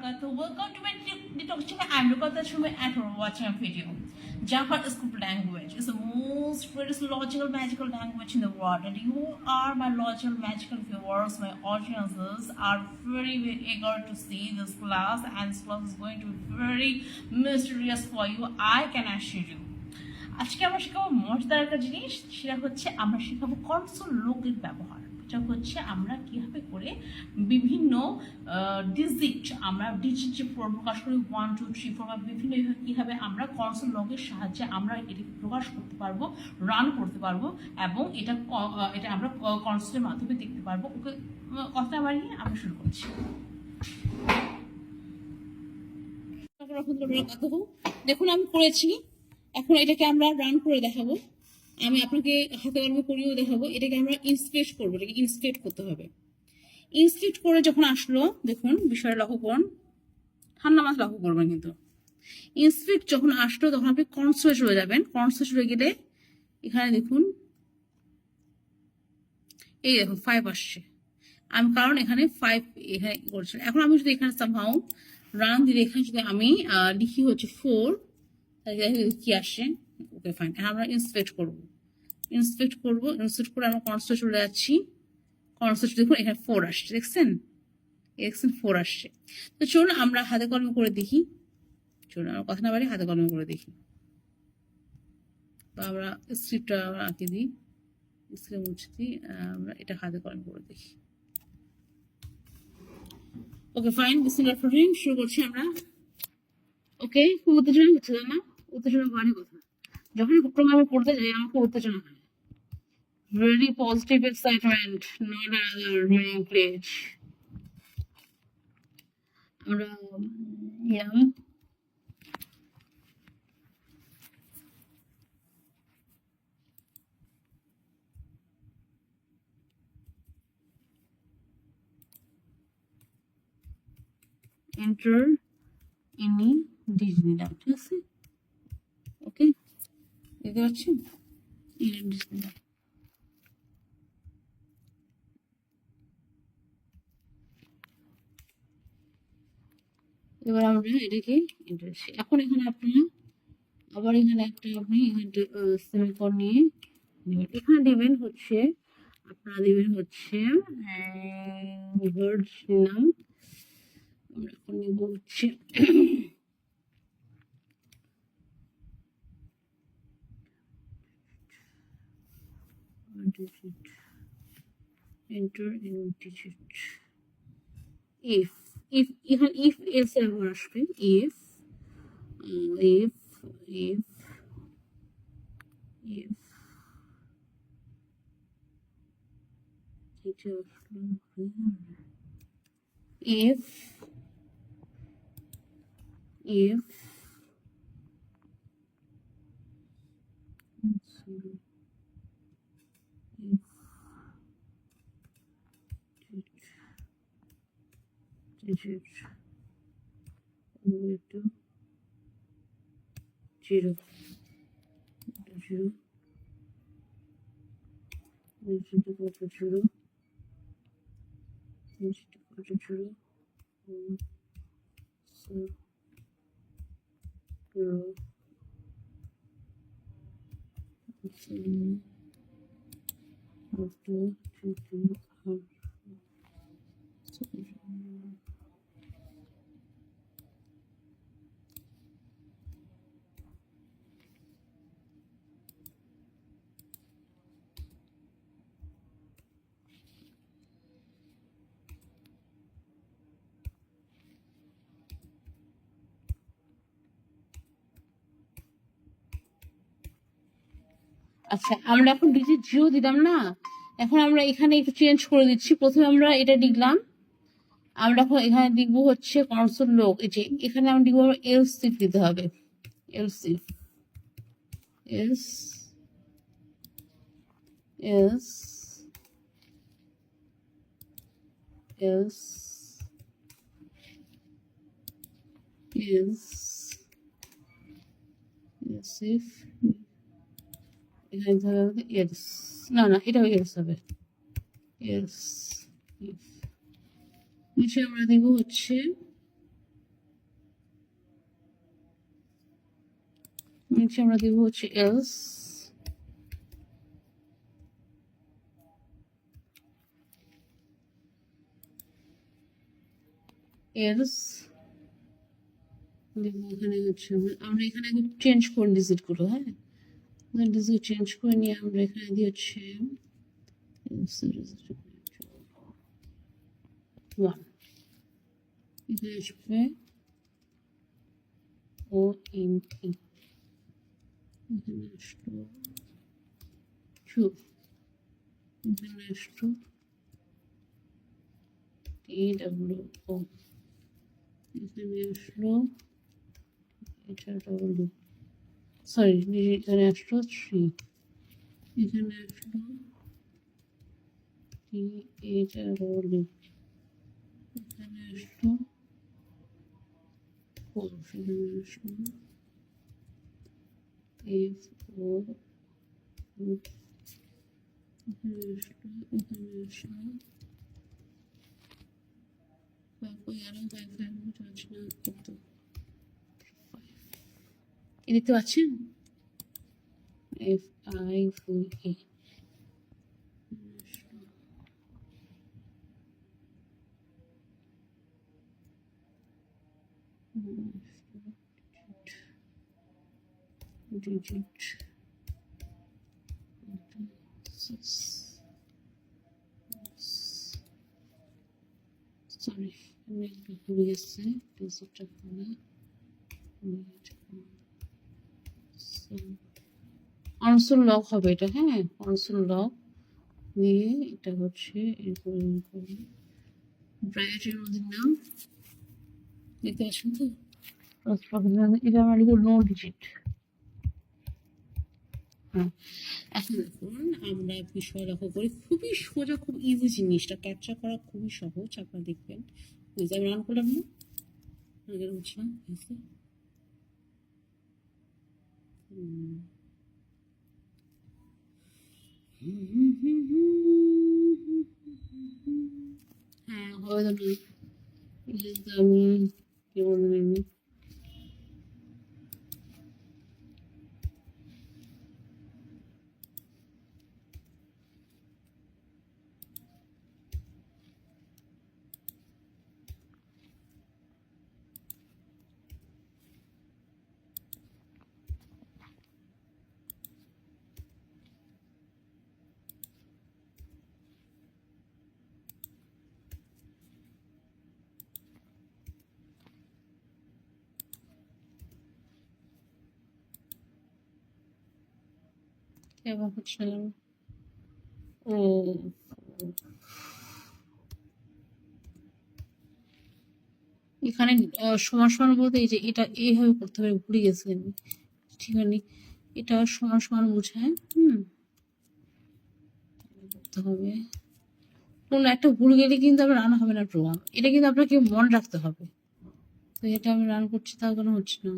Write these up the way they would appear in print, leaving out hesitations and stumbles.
wabarakatuh. Welcome to my detox channel. I'm Rukata Shumai and you're watching a video. Java script language is the most greatest logical magical language in the world, and you are my logical magical viewers. My audiences are very eager to see this class, and this class is going to be very mysterious for you. I can assure you. আজকে আমরা শেখাবো মজাদার একটা জিনিস, সেটা হচ্ছে আমরা শেখাবো কনসোল লোগের ব্যবহার। এটা হচ্ছে আমরা কিভাবে করে বিভিন্ন ডিজিট যে প্রকাশ করি 1 2 3 4 বা বিভিন্ন কীভাবে আমরা কনসোল লগের সাহায্যে আমরা এটি প্রকাশ করতে পারবো, রান করতে পারবো, এবং এটা আমরা কনসোলের মাধ্যমে দেখতে পারবো। ওকে, কথা বাড়িয়ে আমরা শুরু করছি। দেখুন আমি করেছি, এখন এটাকে আমরা রান করে দেখাবো। আমি আপনাকে হাতে কলমে করিয়েও দেখাবো। এটাকে আমরা ইনস্পেক্ট করবো, এটাকে ইনস্পেক্ট করতে হবে। ইনস্পেক্ট করে যখন আসলো, দেখুন বিষয়টা লক্ষ্য করুন, ঠান্ডা মাছ লক্ষ্য করবেন। কিন্তু ইনস্পেক্ট যখন আসলো তখন আপনি কনসোলে চলে যাবেন। কনসোলে চলে গেলে এখানে দেখুন, এই দেখুন 5 আসছে। আমি কারণ এখানে 5 এখানে করছিলাম। এখন আমি যদি এখানে সামহাউ রান দিলে, এখানে যদি আমি লিখি হচ্ছে 4, কি আসে? Okay fine. আমরা ইনস্পেক্ট করবো। ইনস্পেক্ট করে আমরা কনসোলে চলে যাচ্ছি। কনসোলে দেখুন এখানে 4 আসছে, দেখছেন 4 আসছে। তো চলুন আমরা হাতে কলমে করে দেখি। চলুন আমরা কথা না বাড়ি হাতে কলমে করে দেখি। তো আমরা স্ক্রিপ্টটা আঁকে দিই, স্ক্রিপ্ট মুছে দিই, আমরা এটা হাতে কলমে করে দেখি। ওকে ফাইন, বিসমিল্লাহির রহমানির রহিম, শুরু করছি আমরা। ওকে, খুব উত্তেজনা হচ্ছে না? উত্তেজনা হওয়ারই কথা। যখনই প্রোগ্রামে পড়তে যাই আমাকে উত্তেজনা হয়। Very positive excitement, not another meaning page. আমরা enter any digit নিলাম, ঠিক আছে? ওকে, দেখতে পাচ্ছেন এবার আমরা এটাকে ইন্টারেস্ট। এখন এখানে আপনারা আবার এখানে একটা আপনি সেমিকোলন নিয়ে এখানে দিবেন হচ্ছে, আপনারা দিবেন হচ্ছে ওয়ার্ড নাম। আমরা এখন নিব হচ্ছে enter in digit। if এখানে if else এর আসবে, if digit to 0 আচ্ছা, আমরা এখন ডিজিট 0 দিলাম না, এখন আমরা এখানে একটু চেঞ্জ করে দিচ্ছি। প্রথমে আমরা এটা লিখলাম, আমরা এখন এখানে লিখবো হচ্ছে কনসোল লগ। এই যে এখানে আমরা লিখবো এলস ইফ দিতে হবে, এলস ইফ এখানে এলস না, এটাও এলস হবে। এলস নিচে আমরা দিব হচ্ছে নিচে আমরা দিব হচ্ছে এলস, এলস এখানে হচ্ছে আমরা এখানে চেঞ্জ করি ডিজিট গুলো, হ্যাঁ ডিজিট চেঞ্জ করে নিয়ে আমরা এখানে দিয়ে হচ্ছে 1 এখানে আসবে ও এম পি, এখানে আসলো 2, এখানে আসলো টি ডাব্লিউ ও, এখানে আসলো এটা ডাব্লিউ, সরি এখানে আসলো 3, এখানে আসলো টি এটা ডাব্লিউ, এখানে আসলো 4, এখানে আসলো এফ ও, এখানে আসলো, এখানে আসলো দেখতে পাচ্ছেন F I V A, digit sorry আমি একটু ভুলে গেছি ডিজিটটা খুলে কনসোল লক হবে এটা, হ্যাঁ কনসোল লক দিয়ে এটা হচ্ছে এরকম করে ব্রাইটের মধ্যে নাম দেখতে পাচ্ছেন তো, এটা আমার লিখব নো ডিজিট। হ্যাঁ এখন দেখুন আমরা বিষয় লক্ষ্য করি, খুবই সোজা, খুব ইজি জিনিসটা ক্যাপচার করা খুবই সহজ, আপনারা দেখবেন। আমি রান করলাম না, হচ্ছে না হ্যাঁ হবে তো আমি কি বলবেন এবার হচ্ছে ও এখানে সমান সমান বলতে এই যে এটা এইভাবে করতে হবে, ভুলে গেছি আমি, ঠিক আছে এটা সমান সমান বোঝায় করতে হবে, কোন একটা ভুল গেলে কিন্তু আবার রান হবে না প্রোগ্রাম, এটা কিন্তু আপনাকে মনে রাখতে হবে। তো এটা আমি রান করছি তার কোনো হচ্ছে না,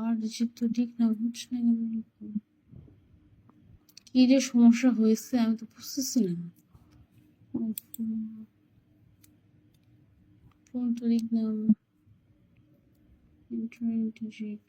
আর রিসিভ তো ঠিক না বুঝছে না, কি যে সমস্যা হয়েছে আমি তো বুঝতেছি না, ফোন তো লিখলাম ডিজিট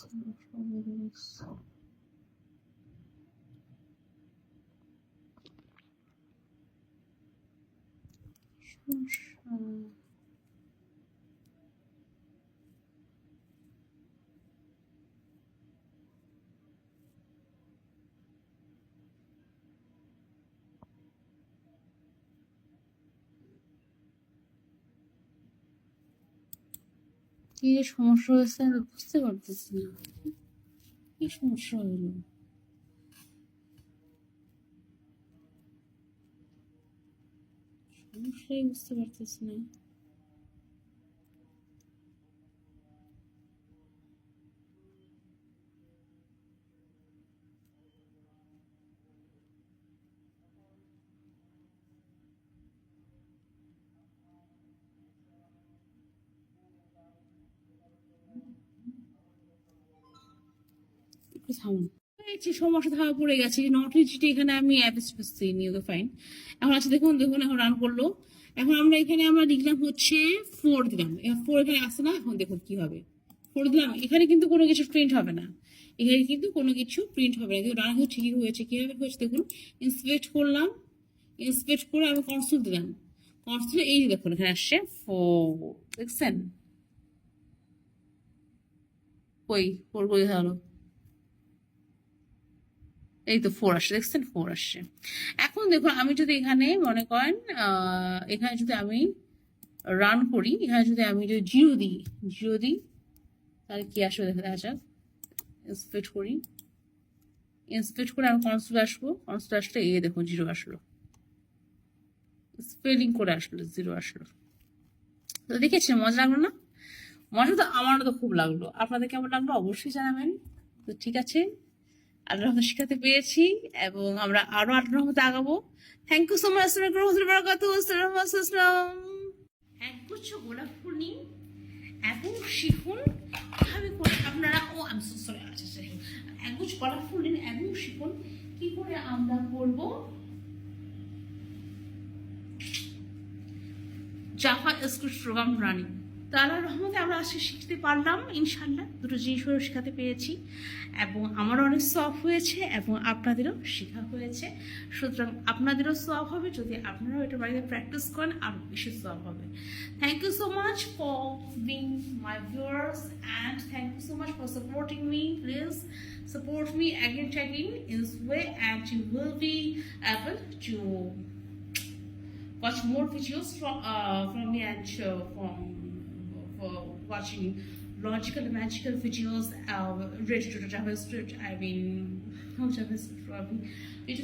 কি যে সমস্যা হয়েছে আমি বুঝতে পারতেছি না, কি সমস্যা হলো। সমস্যাই বুঝতে পারতেছি না। একটু থামুন। এই সমস্যা ধরা পড়ে গেছে, নট রিচড এখানে আমি অ্যাপ স্পেস দিইনি, ওকে ফাইন। এখন আছে দেখুন দেখুন, এখন রান করলো। এখন আমরা এখানে আমরা লিখলাম হচ্ছে 4 দিলাম, 4 এখানে আসে না। এখন দেখুন কি হবে, 4 দিলাম, এখানে কিন্তু কোনো কিছু প্রিন্ট হবে না, এখানে কিন্তু কোনো কিছু প্রিন্ট হবে না, কিন্তু রান হচ্ছে ঠিকই হয়েছে। কিভাবে হয়েছে দেখুন, ইন্সপেক্ট করলাম, ইন্সপেক্ট করে আমি কনসোল দিলাম, কনসোল এই যে দেখুন এখানে আসছে 4, দেখছেন? কই 4 কই হলো, এই তো 4 আসছে, দেখছেন 4 আসছে। এখন দেখুন আমি যদি এখানে মনে করেন এখানে যদি আমি রান করি, এখানে যদি আমি যদি জিরো দিই তাহলে কি আসবে দেখা যাক। ইন্সপেক্ট করি, ইন্সপেক্ট করে আমি কনসোল আসবো, কনসোল আসলে এই দেখুন 0 আসলো, স্পেলিং করে আসলো 0 আসলো। তো দেখেছেন মজা লাগলো না? মজা তো আমারও তো খুব লাগলো, আপনাদের কেমন লাগলো অবশ্যই জানাবেন। তো ঠিক আছে, আল্লাহর রহমতে শিখাতে পেরেছি এবং আমরা আরো আল্লাহর রহমতে আগাবো। Thank you so much. আসসালামু আলাইকুম ওয়া রাহমাতুল্লাহি ওয়া বারাকাতুহু। আসসালামু আলাইকুম। একগুচ্ছ গোলাপ ফুল নিন এবং শিখুন কিভাবে করে আপনারা, আমি সো সরি, আচ্ছা একগুচ্ছ গোলাপ ফুল নিন এবং শিখুন কি করে আমরা করবো জাভা স্ক্রিপ্ট প্রোগ্রাম রানিং। তো আল্লাহর রহমতে আমরা আজকে শিখতে পারলাম ইনশাল্লাহ, দুটো জিনিসও শেখাতে পেরেছি এবং আমারও অনেক সফট হয়েছে এবং আপনাদেরও শেখা হয়েছে। সুতরাং আপনাদেরও সফট হবে যদি আপনারাও এটা বাড়িতে প্র্যাকটিস করেন, আরও বেশি সফট হবে। Thank you so much for being my viewers and thank you so much for supporting me. Please support me again in this way and you will be able to watch more videos from me and for watching logical and magical videos related to JavaScript. I mean, JavaScript.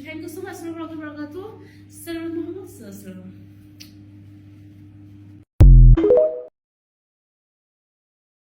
Thank you so much. Assalamu alaikum warahmatullahi wabarakatuh. Assalamu alaikum.